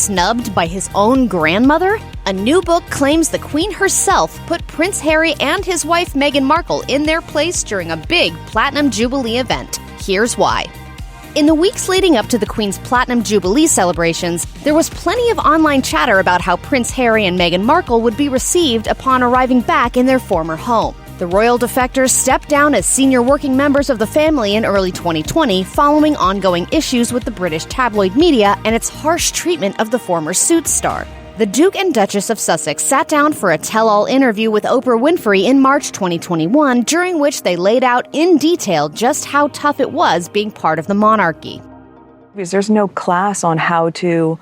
snubbed by his own grandmother? A new book claims the Queen herself put Prince Harry and his wife Meghan Markle in their place during a big Platinum Jubilee event. Here's why. In the weeks leading up to the Queen's Platinum Jubilee celebrations, there was plenty of online chatter about how Prince Harry and Meghan Markle would be received upon arriving back in their former home. The royal defectors stepped down as senior working members of the family in early 2020 following ongoing issues with the British tabloid media and its harsh treatment of the former Suits star. The Duke and Duchess of Sussex sat down for a tell-all interview with Oprah Winfrey in March 2021, during which they laid out in detail just how tough it was being part of the monarchy. There's no class on how to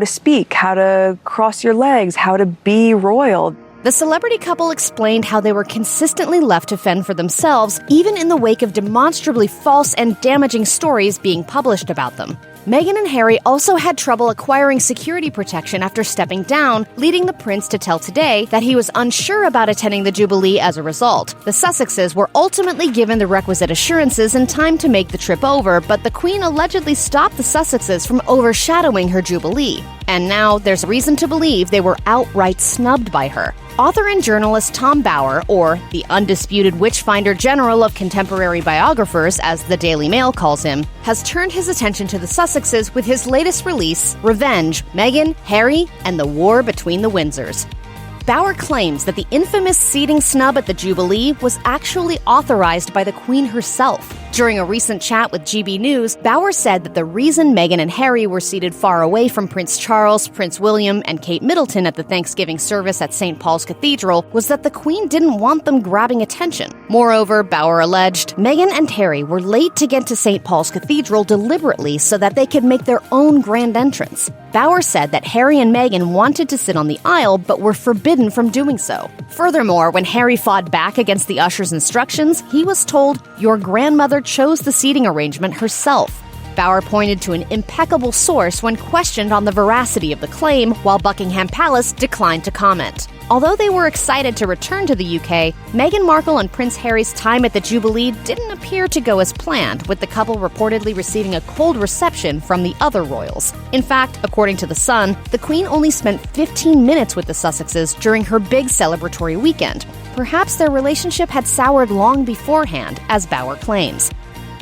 speak, how to cross your legs, how to be royal. The celebrity couple explained how they were consistently left to fend for themselves, even in the wake of demonstrably false and damaging stories being published about them. Meghan and Harry also had trouble acquiring security protection after stepping down, leading the prince to tell Today that he was unsure about attending the Jubilee as a result. The Sussexes were ultimately given the requisite assurances and time to make the trip over, but the Queen allegedly stopped the Sussexes from overshadowing her Jubilee. And now there's reason to believe they were outright snubbed by her. Author and journalist Tom Bower, or the undisputed witchfinder general of contemporary biographers, as the Daily Mail calls him, has turned his attention to the Sussexes with his latest release, Revenge, Meghan, Harry, and the War Between the Windsors. Bower claims that the infamous seating snub at the Jubilee was actually authorized by the Queen herself. During a recent chat with GB News, Bower said that the reason Meghan and Harry were seated far away from Prince Charles, Prince William, and Kate Middleton at the Thanksgiving service at St. Paul's Cathedral was that the Queen didn't want them grabbing attention. Moreover, Bower alleged, Meghan and Harry were late to get to St. Paul's Cathedral deliberately so that they could make their own grand entrance. Bower said that Harry and Meghan wanted to sit on the aisle but were forbidden from doing so. Furthermore, when Harry fought back against the usher's instructions, he was told, "Your grandmother chose the seating arrangement herself." Bower pointed to an impeccable source when questioned on the veracity of the claim, while Buckingham Palace declined to comment. Although they were excited to return to the UK, Meghan Markle and Prince Harry's time at the Jubilee didn't appear to go as planned, with the couple reportedly receiving a cold reception from the other royals. In fact, according to The Sun, the Queen only spent 15 minutes with the Sussexes during her big celebratory weekend. Perhaps their relationship had soured long beforehand, as Bower claims.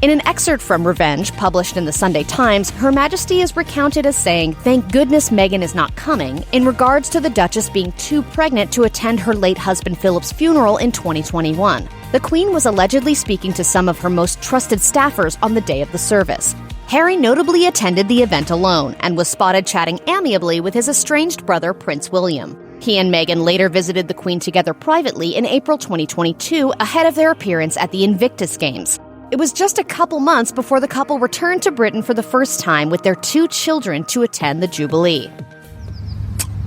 In an excerpt from Revenge, published in the Sunday Times, Her Majesty is recounted as saying, "Thank goodness Meghan is not coming," in regards to the Duchess being too pregnant to attend her late husband Philip's funeral in 2021. The Queen was allegedly speaking to some of her most trusted staffers on the day of the service. Harry notably attended the event alone and was spotted chatting amiably with his estranged brother Prince William. He and Meghan later visited the Queen together privately in April 2022 ahead of their appearance at the Invictus Games. It was just a couple months before the couple returned to Britain for the first time with their 2 children to attend the Jubilee.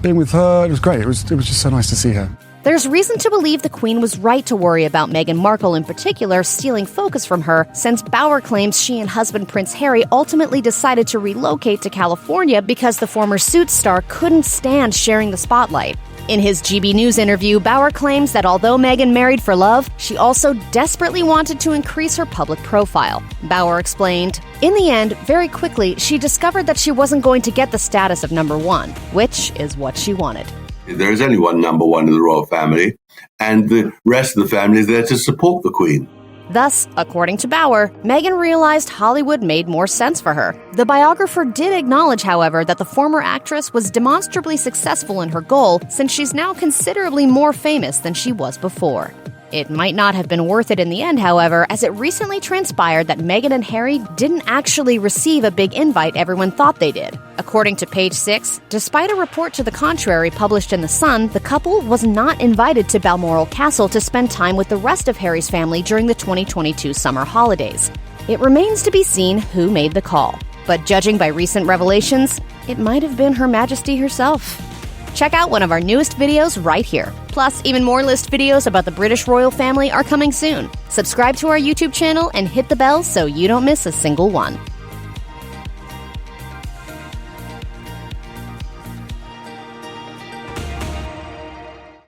Being with her, it was great. It was just so nice to see her. There's reason to believe the Queen was right to worry about Meghan Markle in particular stealing focus from her, since Bower claims she and husband Prince Harry ultimately decided to relocate to California because the former Suits star couldn't stand sharing the spotlight. In his GB News interview, Bower claims that although Meghan married for love, she also desperately wanted to increase her public profile. Bower explained, "In the end, very quickly, she discovered that she wasn't going to get the status of number one, which is what she wanted." There is only one number one in the royal family, and the rest of the family is there to support the Queen. Thus, according to Bower, Meghan realized Hollywood made more sense for her. The biographer did acknowledge, however, that the former actress was demonstrably successful in her goal, since she's now considerably more famous than she was before. It might not have been worth it in the end, however, as it recently transpired that Meghan and Harry didn't actually receive a big invite everyone thought they did. According to Page 6, despite a report to the contrary published in The Sun, the couple was not invited to Balmoral Castle to spend time with the rest of Harry's family during the 2022 summer holidays. It remains to be seen who made the call, but judging by recent revelations, it might have been Her Majesty herself. Check out one of our newest videos right here. Plus, even more list videos about the British royal family are coming soon. Subscribe to our YouTube channel and hit the bell so you don't miss a single one.